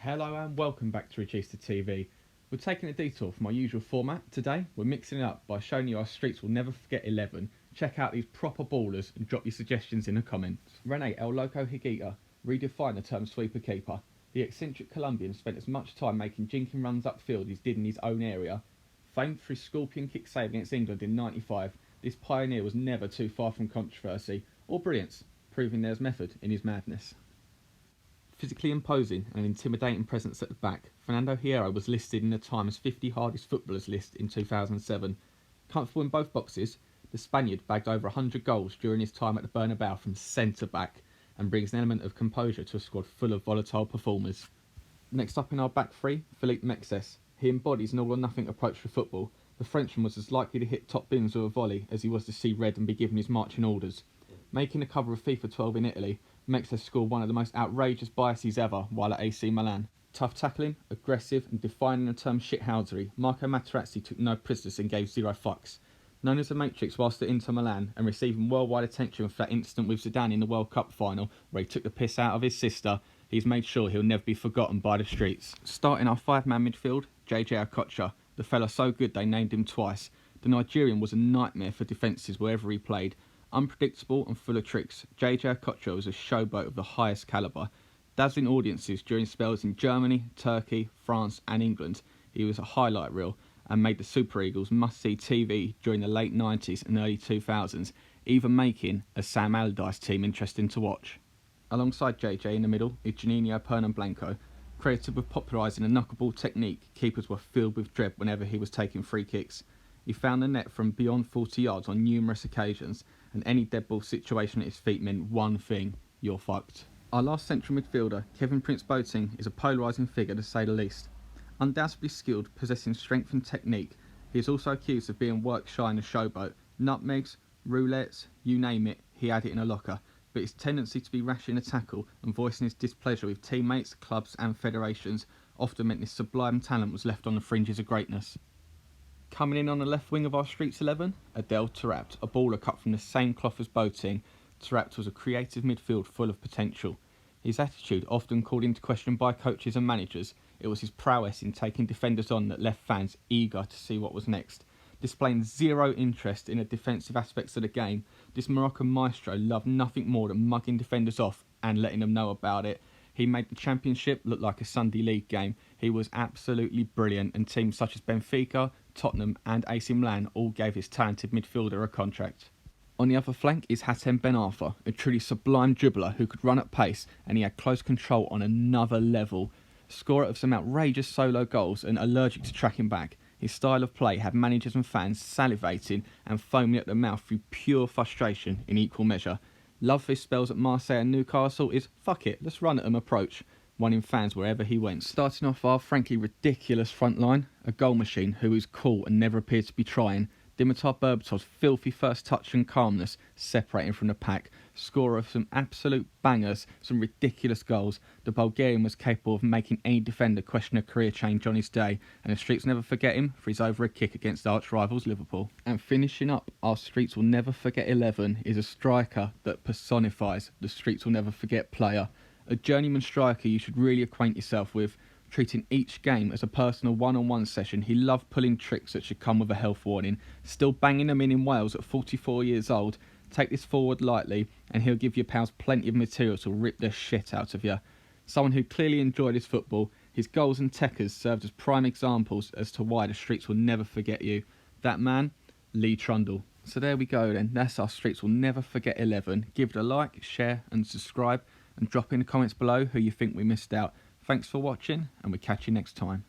Hello and welcome back to Reduce to TV. We're taking a detour from our usual format. Today we're mixing it up by showing you our Streets Will Never Forget 11. Check out these proper ballers and drop your suggestions in the comments. Rene El Loco Higuita redefined the term sweeper keeper. The eccentric Colombian spent as much time making jinking runs upfield as he did in his own area. Famed for his scorpion kick save against England in '95, this pioneer was never too far from controversy or brilliance, proving there's method in his madness. Physically imposing and intimidating presence at the back, Fernando Hierro was listed in the Times 50 hardest footballers list in 2007. Comfortable in both boxes, the Spaniard bagged over 100 goals during his time at the Bernabeu from centre-back and brings an element of composure to a squad full of volatile performers. Next up in our back three, Philippe Mexes. He embodies an all-or-nothing approach to football. The Frenchman was as likely to hit top bins with a volley as he was to see red and be given his marching orders. Making the cover of FIFA 12 in Italy, Mexes scored one of the most outrageous biases ever while at AC Milan. Tough tackling, aggressive and defining the term shithousery, Marco Materazzi took no prisoners and gave zero fucks. Known as the Matrix whilst at Inter Milan and receiving worldwide attention for that incident with Zidane in the World Cup final where he took the piss out of his sister, he's made sure he'll never be forgotten by the streets. Starting our five-man midfield, JJ Okocha, the fella so good they named him twice. The Nigerian was a nightmare for defences wherever he played. Unpredictable and full of tricks, JJ Okocha was a showboat of the highest calibre. Dazzling audiences during spells in Germany, Turkey, France and England, he was a highlight reel and made the Super Eagles must-see TV during the late 90s and early 2000s, even making a Sam Allardyce team interesting to watch. Alongside JJ in the middle is Juninho Pernambuco. Credited with popularising a knuckleball technique, keepers were filled with dread whenever he was taking free kicks. He found the net from beyond 40 yards on numerous occasions, and any dead ball situation at his feet meant one thing: you're fucked. Our last central midfielder, Kevin Prince Boateng, is a polarising figure to say the least. Undoubtedly skilled, possessing strength and technique, he is also accused of being work shy in a showboat. Nutmegs, roulettes, you name it, he had it in a locker, but his tendency to be rash in a tackle and voicing his displeasure with teammates, clubs and federations often meant this sublime talent was left on the fringes of greatness. Coming in on the left wing of our Streets 11, Adel Taarabt, a baller cut from the same cloth as Boateng. Taarabt was a creative midfield full of potential. His attitude, often called into question by coaches and managers, it was his prowess in taking defenders on that left fans eager to see what was next. Displaying zero interest in the defensive aspects of the game, this Moroccan maestro loved nothing more than mugging defenders off and letting them know about it. He made the Championship look like a Sunday League game. He was absolutely brilliant, and teams such as Benfica, Tottenham and AC Milan all gave his talented midfielder a contract. On the other flank is Hatem Ben Arfa, a truly sublime dribbler who could run at pace, and he had close control on another level. Scorer of some outrageous solo goals and allergic to tracking back, his style of play had managers and fans salivating and foaming at the mouth through pure frustration in equal measure. Love for his spells at Marseille and Newcastle is fuck it, let's run at him approach, winning fans wherever he went. Starting off our frankly ridiculous front line, a goal machine who is cool and never appeared to be trying. Dimitar Berbatov's filthy first touch and calmness separating from the pack. Scorer of some absolute bangers, some ridiculous goals. The Bulgarian was capable of making any defender question a career change on his day, and the Streets never forget him for his overhead kick against arch rivals Liverpool. And finishing up our Streets Will Never Forget 11 is a striker that personifies the Streets Will Never Forget player. A journeyman striker you should really acquaint yourself with. Treating each game as a personal one-on-one session, he loved pulling tricks that should come with a health warning. Still banging them in Wales at 44 years old. Take this forward lightly and he'll give your pals plenty of material to rip the shit out of you. Someone who clearly enjoyed his football, his goals and techers served as prime examples as to why the Streets will never forget you. That man, Lee Trundle. So there we go then, that's our Streets Will Never Forget 11. Give it a like, share and subscribe, and drop in the comments below who you think we missed out. Thanks for watching, and we'll catch you next time.